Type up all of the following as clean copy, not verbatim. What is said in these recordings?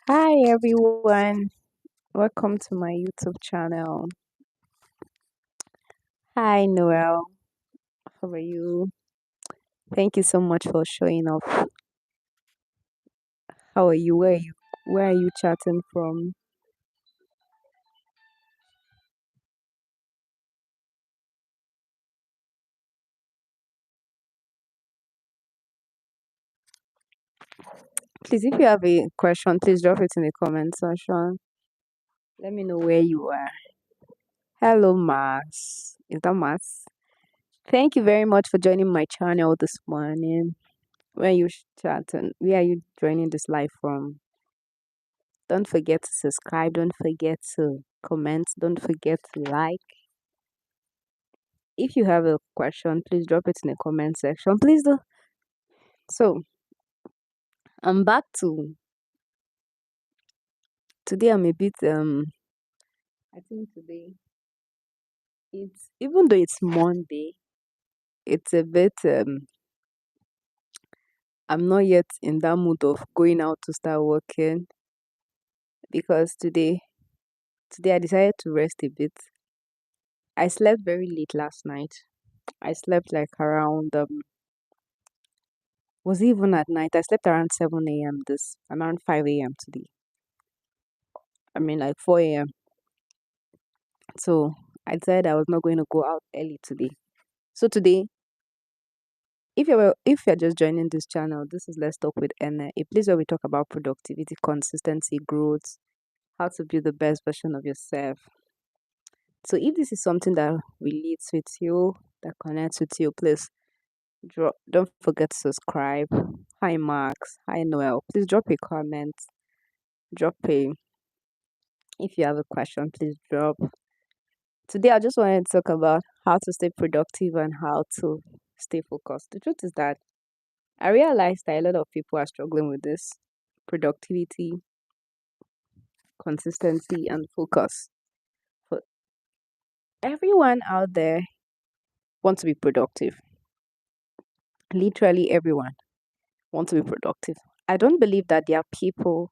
Hi everyone, welcome to my YouTube channel. Hi Noel, how are you? Thank you so much for showing up. How are you? Where are you chatting from? Please, if you have a question, please drop it in the comment section. Let me know where you are. Hello, Max. Is that Max? Thank you very much for joining my channel this morning. Where are you chatting? Where are you joining this live from? Don't forget to subscribe. Don't forget to comment. Don't forget to like. If you have a question, please drop it in the comment section. Please do. So I'm back to today. I'm a bit I think today it's even though it's Monday, it's a bit I'm not yet in that mood of going out to start working because today I decided to rest a bit. I slept very late last night. I slept like around was it even at night? I slept around 7 a.m. this around 5 a.m. today. I mean like 4 a.m. So I decided I was not going to go out early today. So today, if you're just joining this channel, this is Let's Talk with Anna, a place where we talk about productivity, consistency, growth, how to be the best version of yourself. So if this is something that relates with you, that connects with you, please don't forget to subscribe. Hi Max, hi Noel. Please drop a comment. Drop a if you have a question, please drop. Today I just wanted to talk about how to stay productive and how to stay focused. The truth is that I realized that a lot of people are struggling with this productivity, consistency, and focus. But everyone out there wants to be productive. Literally everyone wants to be productive. I don't believe that there are people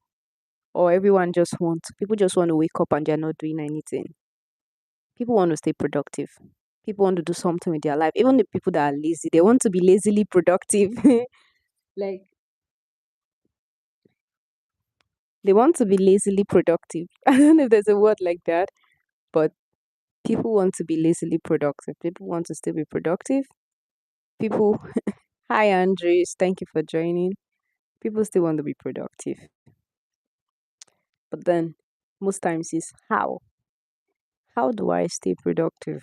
or people just want to wake up and they're not doing anything. People want to stay productive. People want to do something with their life. Even the people that are lazy, they want to be lazily productive. Like they want to be lazily productive. I don't know if there's a word like that, but people want to be lazily productive. People want to still be productive. People, hi Andres, thank you for joining. People still want to be productive, but then most times is how. How do I stay productive?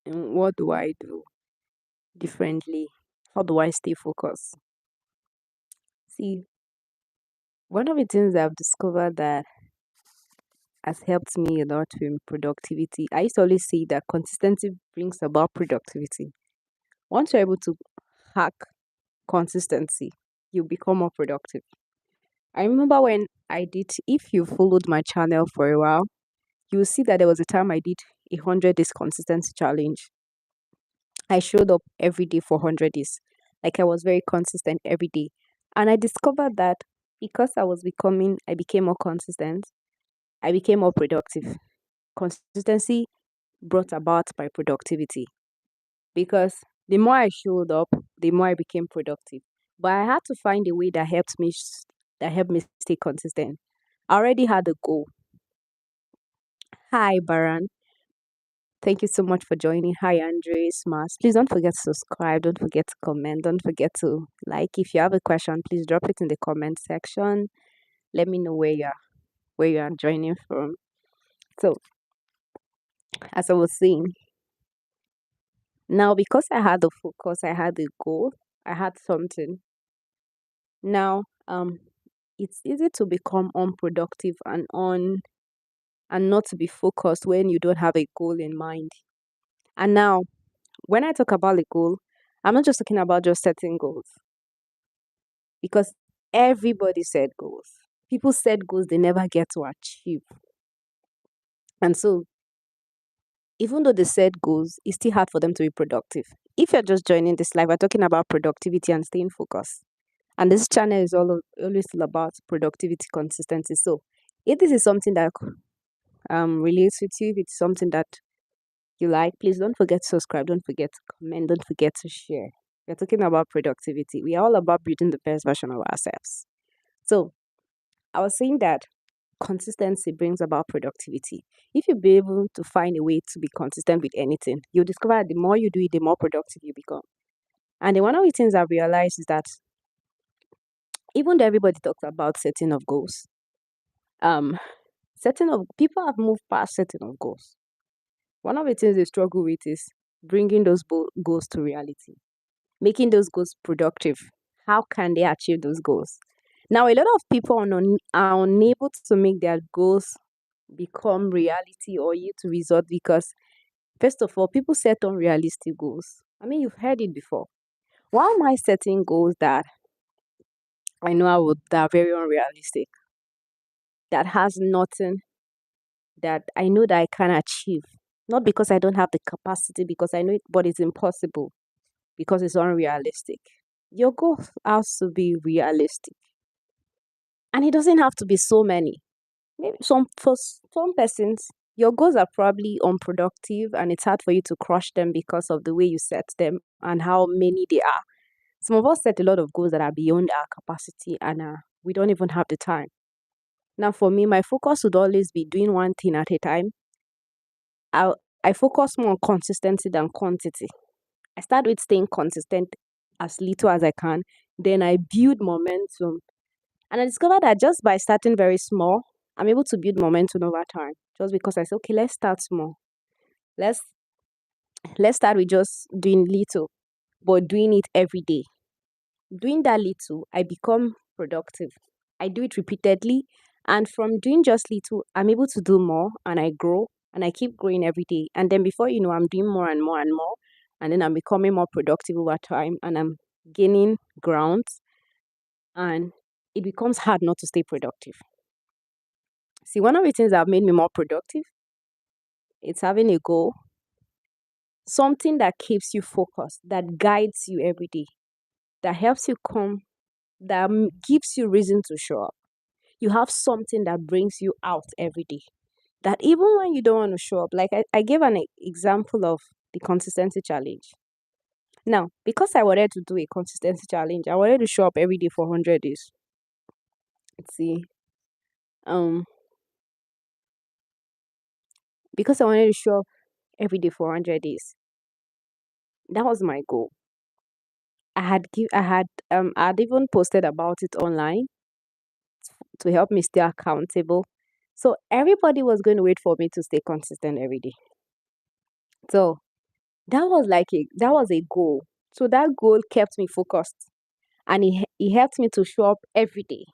And what do I do differently? How do I stay focused? See, one of the things I've discovered that has helped me a lot in productivity. I used to always say that consistency brings about productivity. Once you're able to hack consistency, you become more productive. I remember when if you followed my channel for a while, you will see that there was a time I did 100 days consistency challenge. I showed up every day for 100 days. Like I was very consistent every day. And I discovered that because I became more consistent, I became more productive. Consistency brought about by productivity because the more I showed up, the more I became productive. But I had to find a way that helped me stay consistent. I already had a goal. Hi, Baran. Thank you so much for joining. Hi, Andres, Mas. Please don't forget to subscribe. Don't forget to comment. Don't forget to like. If you have a question, please drop it in the comment section. Let me know where you are joining from. So, as I was saying, now because I had the focus, I had the goal, I had something. Now, it's easy to become unproductive and not to be focused when you don't have a goal in mind. And now, when I talk about a goal, I'm not just talking about just setting goals because everybody set goals. People set goals they never get to achieve. And so, even though they set goals, it's still hard for them to be productive. If you're just joining this live, we're talking about productivity and staying focused. And this channel is always all about productivity consistency. So if this is something that relates with you, if it's something that you like, please don't forget to subscribe, don't forget to comment, don't forget to share. We're talking about productivity. We are all about building the best version of ourselves. So I was saying that consistency brings about productivity. If you be able to find a way to be consistent with anything, you'll discover that the more you do it, the more productive you become. And then one of the things I realized is that even though everybody talks about setting of goals, um, setting of people have moved past setting of goals. One of the things they struggle with is bringing those goals to reality, making those goals productive. How can they achieve those goals? Now, a lot of people are unable to make their goals become reality or yield to result because, first of all, people set unrealistic goals. I mean, you've heard it before. Why am I setting goals that I know that are very unrealistic, that has nothing that I know that I can achieve? Not because I don't have the capacity, because I know it, but it's impossible because it's unrealistic. Your goal has to be realistic, and it doesn't have to be so many. Maybe some persons, your goals are probably unproductive, and it's hard for you to crush them because of the way you set them and how many they are. Some of us set a lot of goals that are beyond our capacity, and we don't even have the time. Now, for me, my focus would always be doing one thing at a time. I I focus more on consistency than quantity. I start with staying consistent as little as I can. Then I build momentum. And I discovered that just by starting very small, I'm able to build momentum over time. Just because I said, okay, let's start small. Let's let's start with just doing little, but doing it every day. Doing that little, I become productive. I do it repeatedly. And from doing just little, I'm able to do more and I grow and I keep growing every day. And then before you know, I'm doing more and more and more. And then I'm becoming more productive over time and I'm gaining ground. And it becomes hard not to stay productive. See, one of the things that have made me more productive, it's having a goal, something that keeps you focused, that guides you every day, that helps you come, that gives you reason to show up. You have something that brings you out every day. That even when you don't want to show up, like I gave an example of the consistency challenge. Now, because I wanted to do a consistency challenge, I wanted to show up every day for 100 days. Let's see. Um, because I wanted to show up every day for 100 days. That was my goal. I'd even posted about it online to help me stay accountable. So everybody was going to wait for me to stay consistent every day. So that was a goal. So that goal kept me focused and it helped me to show up every day.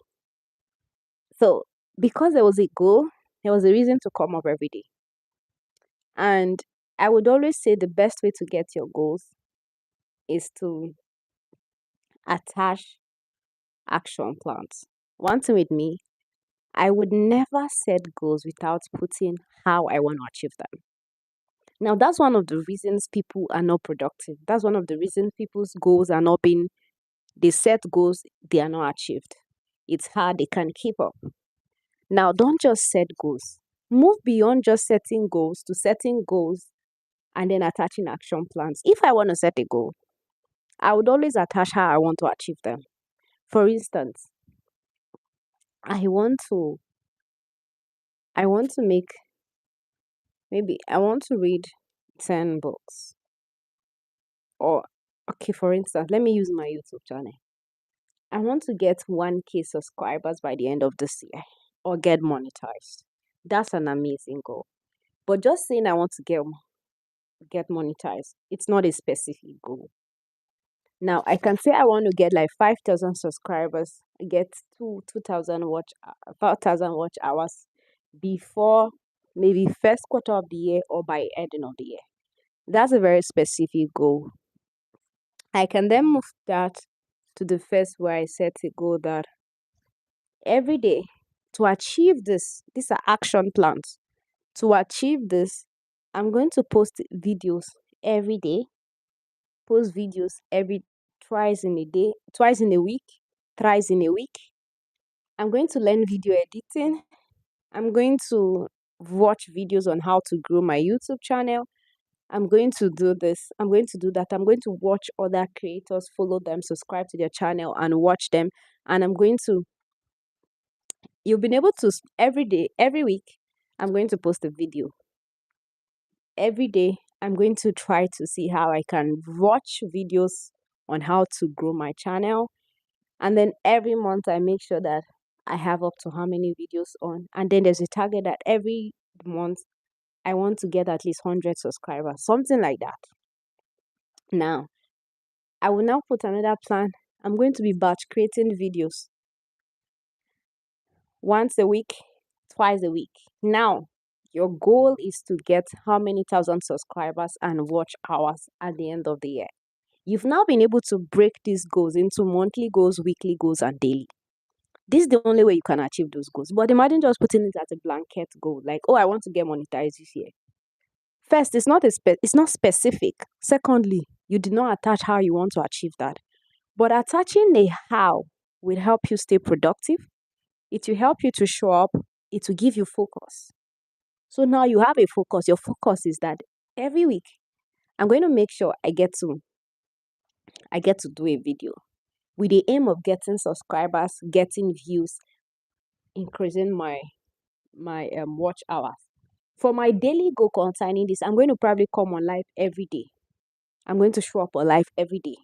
So because there was a goal, there was a reason to come up every day. And I would always say the best way to get your goals is to attach action plans. One thing with me, I would never set goals without putting how I want to achieve them. Now, that's one of the reasons people are not productive. That's one of the reasons people's goals are not being, they set goals, they are not achieved. It's hard, they can't keep up. Now, don't just set goals. Move beyond just setting goals to setting goals and then attaching action plans. If I want to set a goal, I would always attach how I want to achieve them. For instance, I want to I want to make maybe I want to read 10 books. Or okay, for instance, let me use my YouTube channel. I want to get 1K subscribers by the end of this year or get monetized. That's an amazing goal. But just saying I want to get monetized, it's not a specific goal. Now I can say I want to get like 5,000 subscribers, get 5,000 watch hours before maybe first quarter of the year or by ending of the year. That's a very specific goal. I can then move that to the first where I set a goal that every day to achieve this, these are action plans. To achieve this, I'm going to post videos every day, post videos every twice in a day, twice in a week, thrice in a week. I'm going to learn video editing. I'm going to watch videos on how to grow my YouTube channel. I'm going to do this. I'm going to do that. I'm going to watch other creators, follow them, subscribe to their channel, and watch them. And you've been able to, every day, every week, I'm going to post a video. Every day, I'm going to try to see how I can watch videos on how to grow my channel. And then every month, I make sure that I have up to how many videos on. And then there's a target that every month I want to get at least 100 subscribers, something like that. Now, I will now put another plan. I'm going to be batch creating videos once a week, twice a week. Now, your goal is to get how many thousand subscribers and watch hours at the end of the year. You've now been able to break these goals into monthly goals, weekly goals, and daily. This is the only way you can achieve those goals. But imagine just putting it as a blanket goal, like, oh, I want to get monetized this year. First, it's not specific. Secondly, you did not attach how you want to achieve that. But attaching a how will help you stay productive. It will help you to show up. It will give you focus. So now you have a focus. Your focus is that every week I'm going to make sure I get to do a video with the aim of getting subscribers, getting views, increasing my watch hours. For my daily goal concerning this, I'm going to probably come on live every day. I'm going to show up on live every day.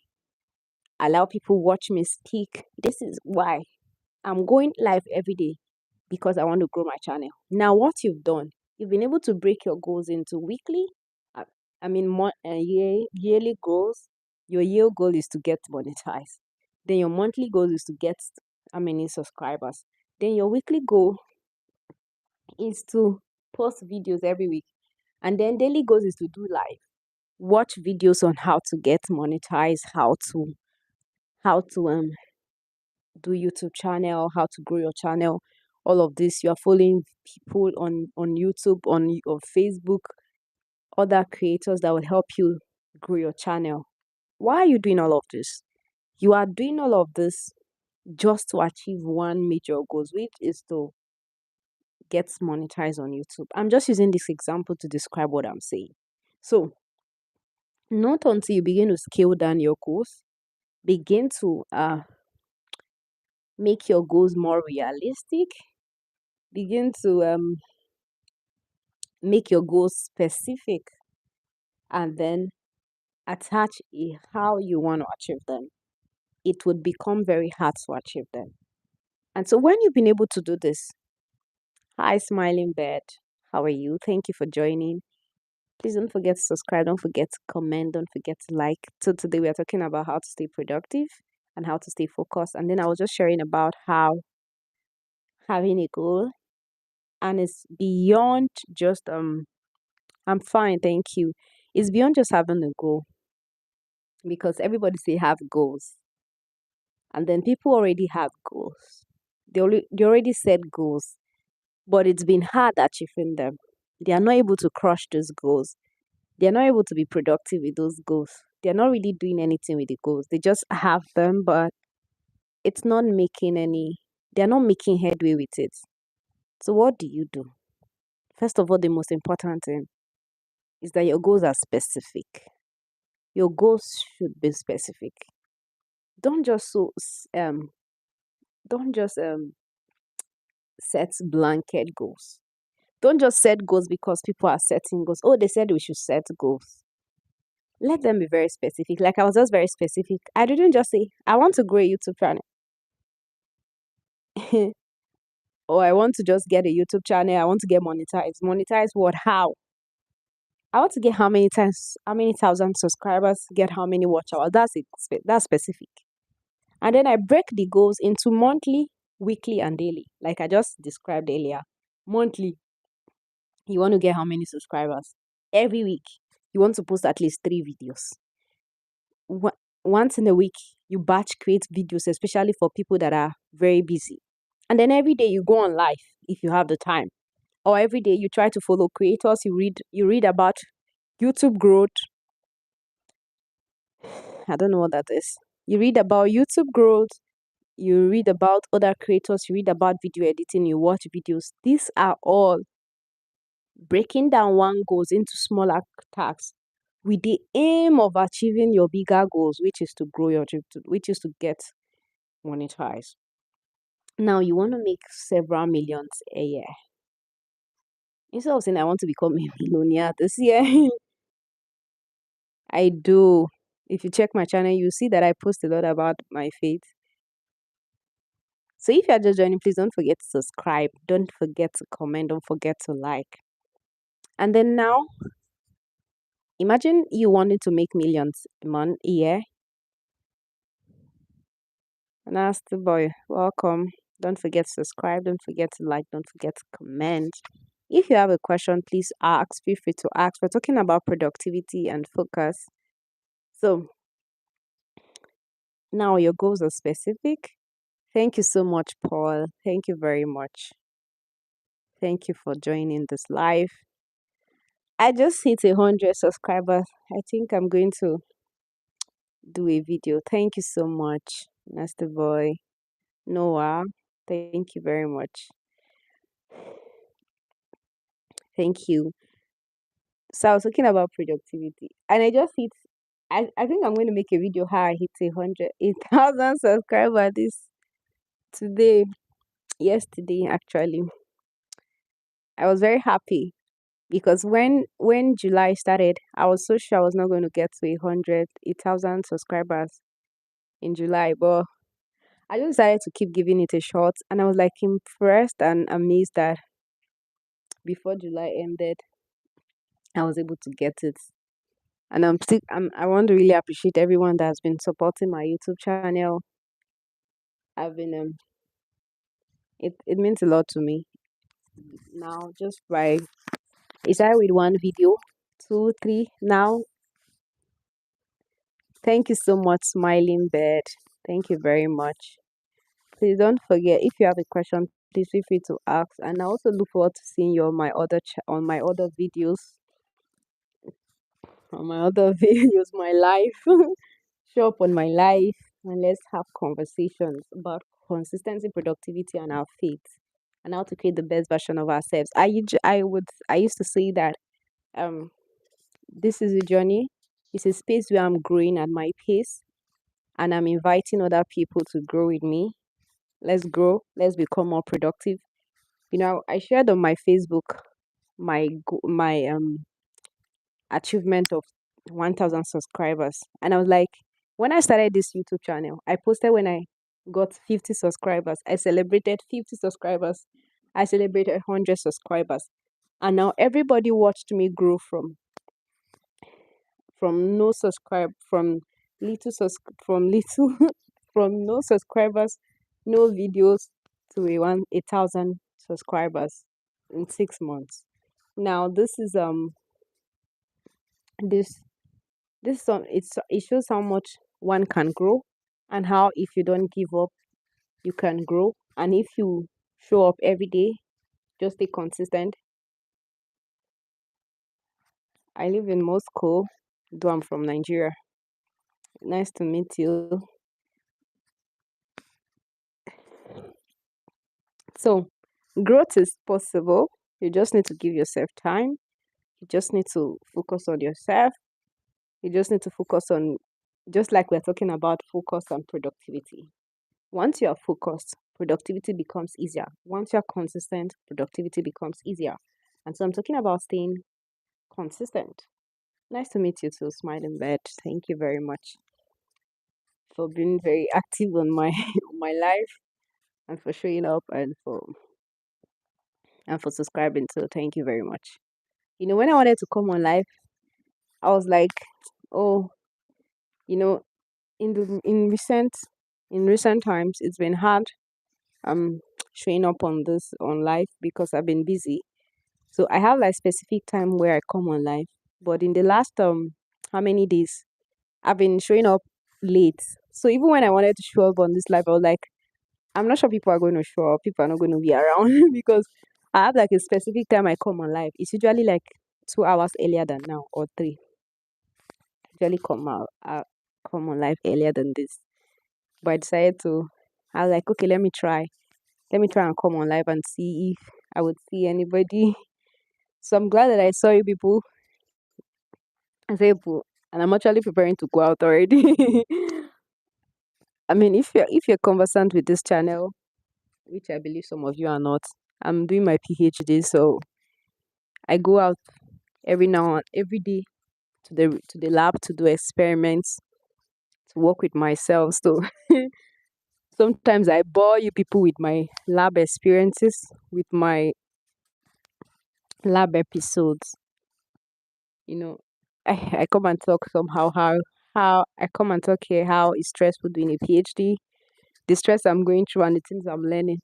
Allow people watch me speak. This is why I'm going live every day, because I want to grow my channel. Now, what you've done, you've been able to break your goals into weekly, uh, yearly goals. Your year goal is to get monetized. Then your monthly goal is to get how many subscribers. Then your weekly goal is to post videos every week. And then daily goals is to do live. Watch videos on how to get monetized, how to do YouTube channel, how to grow your channel, all of this. You are following people on YouTube, on Facebook, other creators that will help you grow your channel. Why are you doing all of this? You are doing all of this just to achieve one major goal, which is to get monetized on YouTube. I'm just using this example to describe what I'm saying. So, not until you begin to scale down your goals, begin to make your goals more realistic, begin to make your goals specific, and then attach how you want to achieve them. It would become very hard to achieve them. And so when you've been able to do this, hi smiling bird, how are you? Thank you for joining. Please don't forget to subscribe, don't forget to comment, don't forget to like. So today we are talking about how to stay productive and how to stay focused. And then I was just sharing about how having a goal, and it's beyond just I'm fine, thank you. It's beyond just having a goal, because everybody say have goals, and then people already have goals. They already set goals, but it's been hard achieving them. They are not able to crush those goals. They are not able to be productive with those goals. They are not really doing anything with the goals. They just have them, but it's not making any. They are not making headway with it. So what do you do? First of all, the most important thing is that your goals are specific. Your goals should be specific. Don't just don't just set blanket goals. Don't just set goals because people are setting goals. Oh, they said we should set goals. Let them be very specific. Like I was just very specific. I didn't just say I want to grow a YouTube channel. Or I want to just get a YouTube channel. I want to get monetized. Monetize what? How? I want to get how many thousand subscribers, get how many watch hours. That's specific. And then I break the goals into monthly, weekly, and daily. Like I just described earlier. Monthly, you want to get how many subscribers? Every week, you want to post at least 3 videos. Once in a week, you batch create videos, especially for people that are very busy. And then every day you go on live if you have the time. Or every day you try to follow creators, you read about YouTube growth. I don't know what that is. You read about YouTube growth, you read about other creators, you read about video editing, you watch videos. These are all breaking down one goals into smaller tasks with the aim of achieving your bigger goals, which is to grow your which is to get monetized. Now you want to make several millions a year. Instead of saying I want to become a millionaire this year, I do. If you check my channel, you see that I post a lot about my faith. So if you're just joining, please don't forget to subscribe. Don't forget to comment. Don't forget to like. And then now, imagine you wanted to make millions a month, a year. Nasty boy, welcome. Don't forget to subscribe. Don't forget to like. Don't forget to comment. If you have a question, please ask. Feel free to ask. We're talking about productivity and focus. So now your goals are specific. Thank you so much, Paul. Thank you very much. Thank you for joining this live. I just hit 100 subscribers. I think I'm going to do a video. Thank you so much, Nasty Boy. Noah, thank you very much. Thank you. So I was talking about productivity and I just hit, I think I'm going to make a video how I hit 1,000 subscribers today, yesterday actually. I was very happy because when July started, I was so sure I was not going to get to 1,000 subscribers in July, but I just decided to keep giving it a shot, and I was like impressed and amazed that before July ended, I was able to get it. And I want to really appreciate everyone that has been supporting my YouTube channel. I've been it means a lot to me. Now just by it started with one video, 2, 3. Now thank you so much, Smiling Bird. Thank you very much. Please don't forget, if you have a question, please feel free to ask. And I also look forward to seeing you on my other on my other videos. On my other videos, my life. Show up on my life and let's have conversations about consistency, productivity, and our faith, and how to create the best version of ourselves. I used to say that um this is a journey. It's a space where I'm growing at my pace, and I'm inviting other people to grow with me. Let's grow. Let's become more productive. I shared on my Facebook my achievement of 1,000 subscribers, and I was like, when I started this YouTube channel, I posted when I got 50 subscribers. I celebrated 50 subscribers. I celebrated 100 subscribers, and now everybody watched me grow from no subscribe from little from no subscribers, no videos to 1,000 subscribers in 6 months. Now this this song it shows how much one can grow, and how if you don't give up, you can grow, and if you show up every day, just stay consistent. I live in Moscow, though I'm from Nigeria. Nice to meet you. So growth is possible. You just need to give yourself time. You just need to focus on yourself. You just need to focus on, just like we're talking about, focus on productivity. Once you are focused, productivity becomes easier. Once you're consistent, productivity becomes easier. And so I'm talking about staying consistent. Nice to meet you too, Smiling Bird. Thank you very much for being very active on my on my life, and for showing up, and for subscribing too. Thank you very much. When I wanted to come on live, I was like, oh, you know, in recent times, it's been hard showing up on live because I've been busy. So I have like specific time where I come on live. But in the last how many days, I've been showing up late. So even when I wanted to show up on this live, I was like, I'm not sure people are going to show up. People are not going to be around because I have like a specific time I come on live. It's usually like 2 hours earlier than now, or three. I usually come on live earlier than this. But I decided to I was like, okay, let me try. Let me try and come on live and see if I would see anybody. So I'm glad that I saw you people. I say, and I'm actually preparing to go out already. I mean, if you're conversant with this channel, which I believe some of you are not, I'm doing my PhD, so I go out every day to the lab to do experiments, to work with myself. So sometimes I bore you people with my lab experiences, with my lab episodes. You know, I come and talk somehow how I come and talk here how it's stressful doing a PhD, the stress I'm going through and the things I'm learning.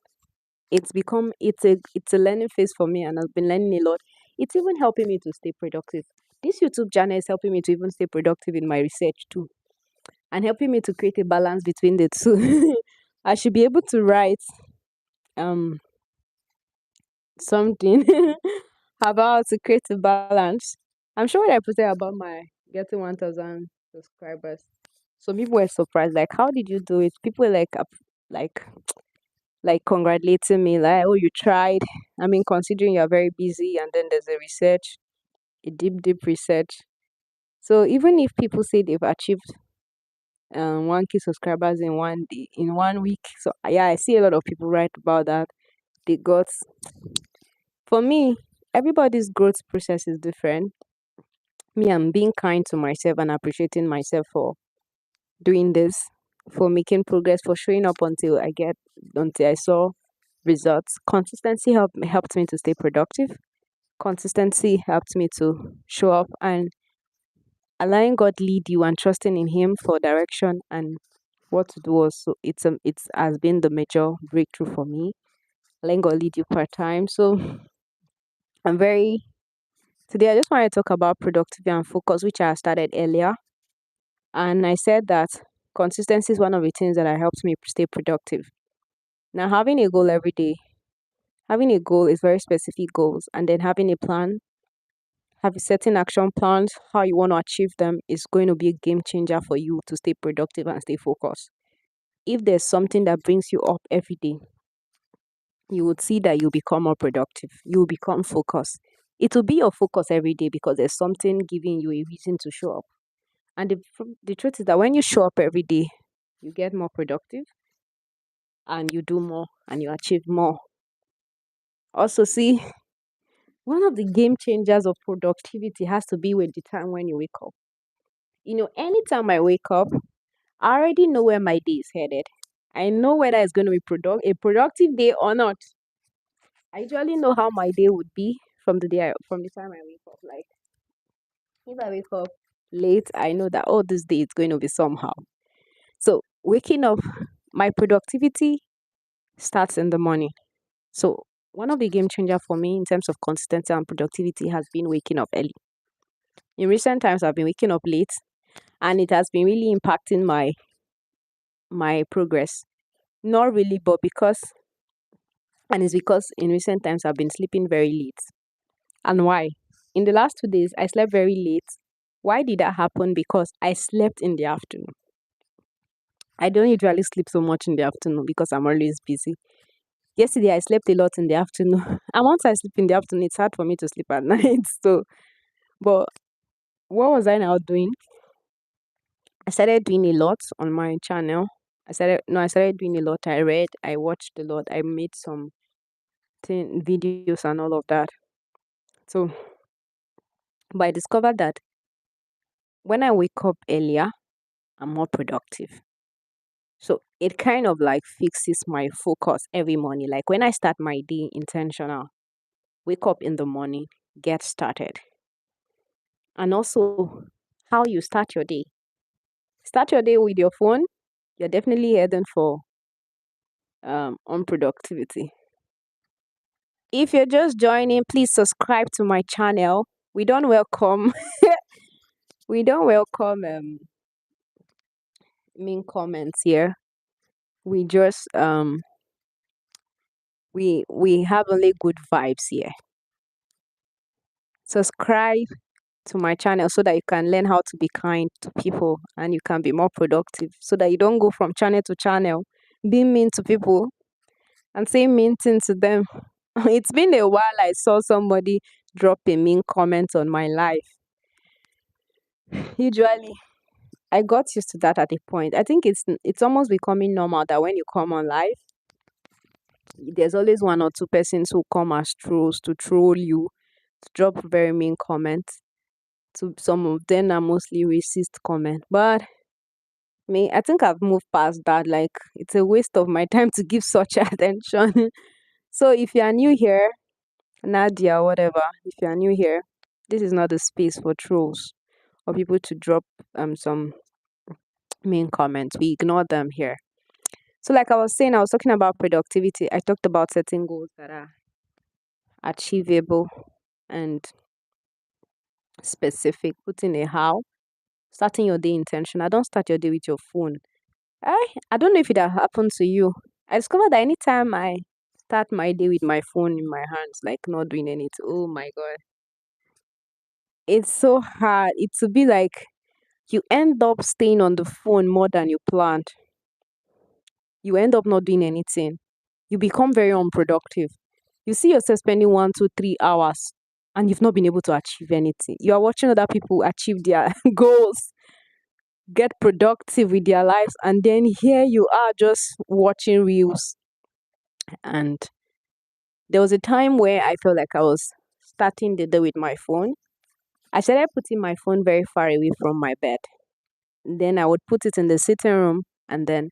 It's a learning phase for me, and I've been learning a lot. It's even helping me to stay productive. This YouTube channel is helping me to even stay productive in my research too, and helping me to create a balance between the two. I should be able to write um something about to create a balance. I'm sure when I posted about my getting 1,000 subscribers, some people were surprised. Like, how did you do it? People were like like congratulating me, like, oh, you tried. I mean, considering you're very busy, and then there's a research, a deep research. So even if people say they've achieved 1K subscribers in 1 day, in 1 week, so yeah, I see a lot of people write about that. They got For me, everybody's growth process is different. Me, I'm being kind to myself and appreciating myself for doing this, for making progress, for showing up until I saw results. Consistency helped me to stay productive. Consistency helped me to show up, and allowing God lead you and trusting in Him for direction and what to do. Also, it's has been the major breakthrough for me. Letting God lead you part time. So I'm very today. I just want to talk about productivity and focus, which I started earlier, and I said that consistency is one of the things that helps me stay productive. Now, having a goal every day, having a goal is very specific goals, and then having a plan, have a certain action plans, how you want to achieve them is going to be a game changer for you to stay productive and stay focused. If there's something that brings you up every day, you would see that you become more productive. You will become focused. It will be your focus every day because there's something giving you a reason to show up. And the truth is that when you show up every day, you get more productive and you do more and you achieve more. Also, see, one of the game changers of productivity has to be with the time when you wake up. Anytime I wake up, I already know where my day is headed. I know whether it's going to be a productive day or not. I usually know how my day would be from the time I wake up. Like if I wake up late, I know that this day is going to be somehow. So waking up, my productivity starts in the morning. So one of the game changer for me in terms of consistency and productivity has been waking up early. In recent times, I've been waking up late, and it has been really impacting my progress. Not really, but it's because in recent times I've been sleeping very late. And why? In the last 2 days, I slept very late. Why did that happen? Because I slept in the afternoon. I don't usually sleep so much in the afternoon because I'm always busy. Yesterday, I slept a lot in the afternoon. And once I sleep in the afternoon, it's hard for me to sleep at night. So, but what was I now doing? I started doing a lot on my channel. I started doing a lot. I read, I watched a lot. I made some videos and all of that. So, but I discovered that when I wake up earlier, I'm more productive. So it kind of like fixes my focus every morning. Like when I start my day intentional, wake up in the morning, get started. And also how you start your day. Start your day with your phone, you're definitely heading for unproductivity. If you're just joining, please subscribe to my channel. We don't welcome we don't welcome mean comments here. We just we have only good vibes here. Subscribe to my channel so that you can learn how to be kind to people and you can be more productive so that you don't go from channel to channel being mean to people and saying mean things to them. It's been a while I saw somebody drop a mean comment on my life. Usually, I got used to that at a point. I think it's almost becoming normal that when you come on live, there's always one or two persons who come as trolls to troll you, to drop very mean comments. To some of them are mostly racist comment, but me, I think I've moved past that. Like it's a waste of my time to give such attention. So if you are new here, Nadia, whatever, if you are new here, this is not a space for trolls or people to drop some mean comments. We ignore them here. So like I was saying, I was talking about productivity. I talked about setting goals that are achievable and specific, putting a how, starting your day intentional. Don't start your day with your phone. I don't know if it has happened to you. I discovered that anytime I start my day with my phone in my hands, like not doing anything, oh my god, it's so hard. It to be like you end up staying on the phone more than you planned. You end up not doing anything. You become very unproductive. You see yourself spending 1, 2, 3 hours and you've not been able to achieve anything. You are watching other people achieve their goals, get productive with their lives, and then here you are just watching reels. And there was a time where I felt like I was starting the day with my phone. I started putting my phone very far away from my bed. Then I would put it in the sitting room and then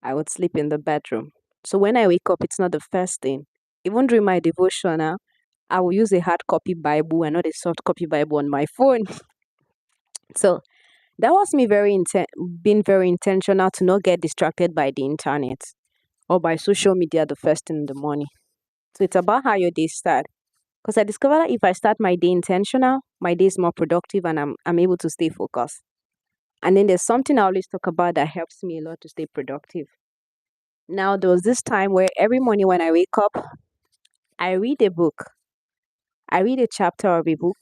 I would sleep in the bedroom. So when I wake up, it's not the first thing. Even during my devotional, I will use a hard copy Bible and not a soft copy Bible on my phone. So that was me being very intentional to not get distracted by the internet or by social media the first thing in the morning. So it's about how your day start. Because I discovered that if I start my day intentional, my day is more productive and I'm able to stay focused. And then there's something I always talk about that helps me a lot to stay productive. Now there was this time where every morning when I wake up, I read a book. I read a chapter of a book.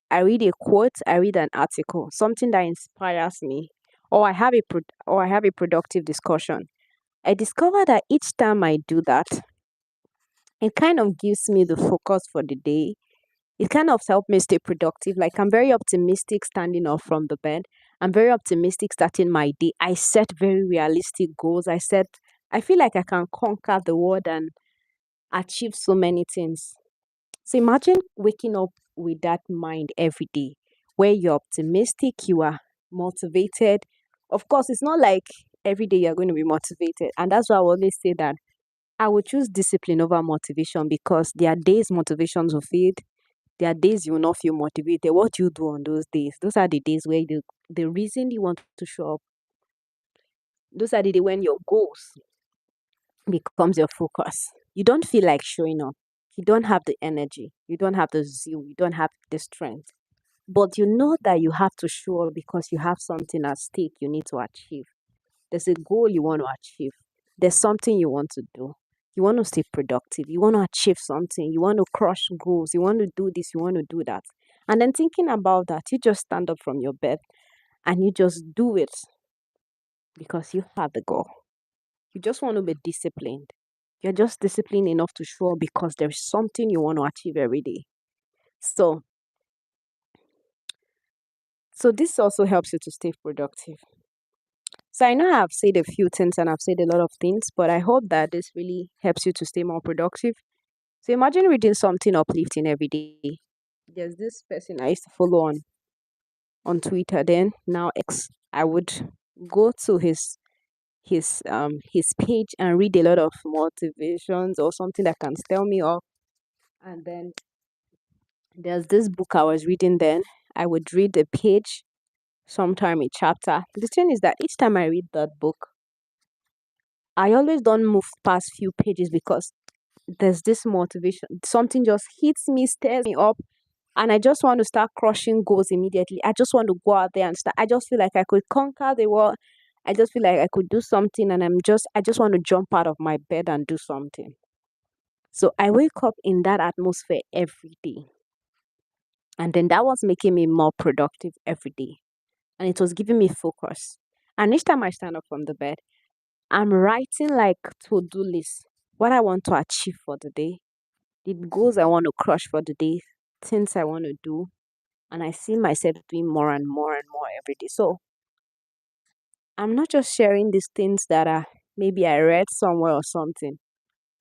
I read a quote. I read an article, something that inspires me, or I have a productive discussion. I discover that each time I do that, it kind of gives me the focus for the day. It kind of helped me stay productive. Like I'm very optimistic standing up from the bed. I'm very optimistic starting my day. I set very realistic goals. I feel like I can conquer the world and achieve so many things. So imagine waking up with that mind every day where you're optimistic, you are motivated. Of course, it's not like every day you're going to be motivated. And that's why I always say that I would choose discipline over motivation because there are days motivations will fade. There are days you will not feel motivated. What do you do on those days? Those are the days where the reason you want to show up, those are the days when your goals becomes your focus. You don't feel like showing up. You don't have the energy. You don't have the zeal. You don't have the strength. But you know that you have to show up because you have something at stake you need to achieve. There's a goal you want to achieve. There's something you want to do. You want to stay productive. You want to achieve something. You want to crush goals. You want to do this. You want to do that. And then thinking about that, you just stand up from your bed and you just do it because you have the goal. You just want to be disciplined. You're just disciplined enough to show up because there's something you want to achieve every day. So, so this also helps you to stay productive. So I know I've said a few things and I've said a lot of things, but I hope that this really helps you to stay more productive. So imagine reading something uplifting every day. There's this person I used to follow on Twitter then, now X. I would go to his page and read a lot of motivations or something that can stir me up. And then there's this book I was reading then. I would read a page, sometime a chapter. The thing is that each time I read that book, I always don't move past few pages because there's this motivation. Something just hits me, stirs me up, and I just want to start crushing goals immediately. I just want to go out there and start. I just feel like I could conquer the world. I just feel like I could do something, and I just want to jump out of my bed and do something. So I wake up in that atmosphere every day. And then that was making me more productive every day. And it was giving me focus. And each time I stand up from the bed, I'm writing like to-do list, what I want to achieve for the day, the goals I want to crush for the day, things I want to do, and I see myself doing more and more and more every day. So I'm not just sharing these things that are maybe I read somewhere or something.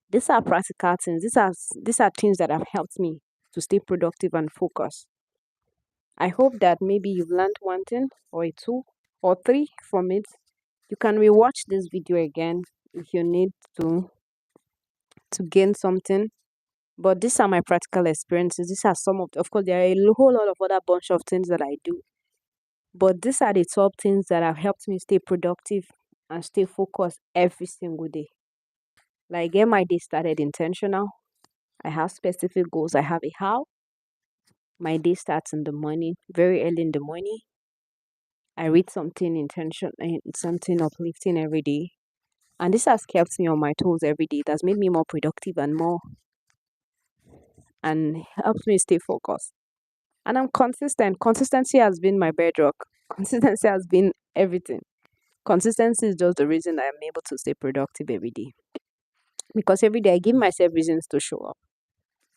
These are practical things. These are things that have helped me to stay productive and focused. I hope that maybe you've learned one thing or two or three from it. You can rewatch this video again if you need to gain something. But these are my practical experiences. These are some of course, there are a whole lot of other bunch of things that I do. But these are the top things that have helped me stay productive and stay focused every single day. Like get my day started intentional. I have specific goals. I have a how. My day starts in the morning, very early in the morning. I read something something uplifting every day. And this has kept me on my toes every day. It has made me more productive and helps me stay focused. And I'm consistent. Consistency has been my bedrock. Consistency has been everything. Consistency is just the reason I am able to stay productive every day. Because every day I give myself reasons to show up.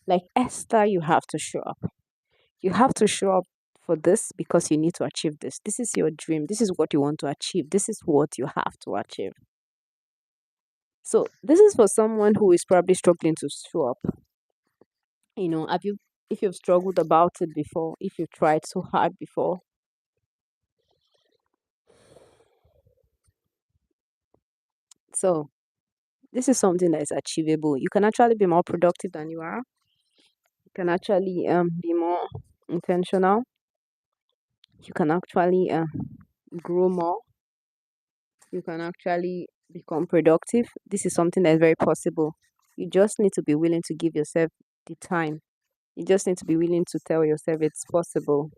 Like Esther, you have to show up. You have to show up for this because you need to achieve this. This is your dream. This is what you want to achieve. This is what you have to achieve. So this is for someone who is probably struggling to show up. Have you if you've struggled about it before, if you've tried so hard before. So this is something that is achievable. You can actually be more productive than you are. You can actually be more intentional. You can actually grow more. You can actually become productive. This is something that is very possible. You just need to be willing to give yourself the time. You just need to be willing to tell yourself it's possible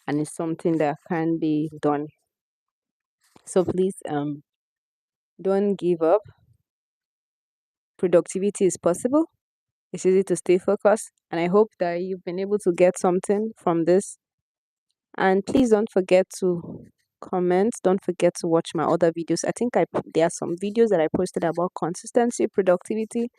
and it's something that can be done. So please don't give up. Productivity is possible. It's easy to stay focused, and I hope that you've been able to get something from this. And please don't forget to comment. Don't forget to watch my other videos. I think there are some videos that I posted about consistency, productivity.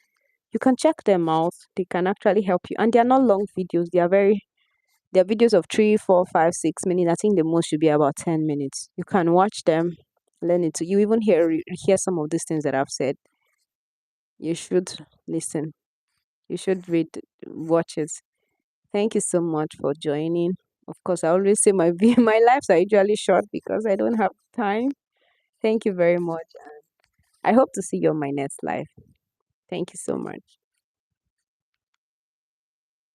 You can check them out. They can actually help you, and they are not long videos. They're videos of 3, 4, 5, 6 minutes. I think the most should be about 10 minutes. You can watch them, learn it. You even hear some of these things that I've said. You should listen. You should watch it. Thank you so much for joining. Of course, I always say my lives are usually short because I don't have time. Thank you very much. I hope to see you on my next live. Thank you so much.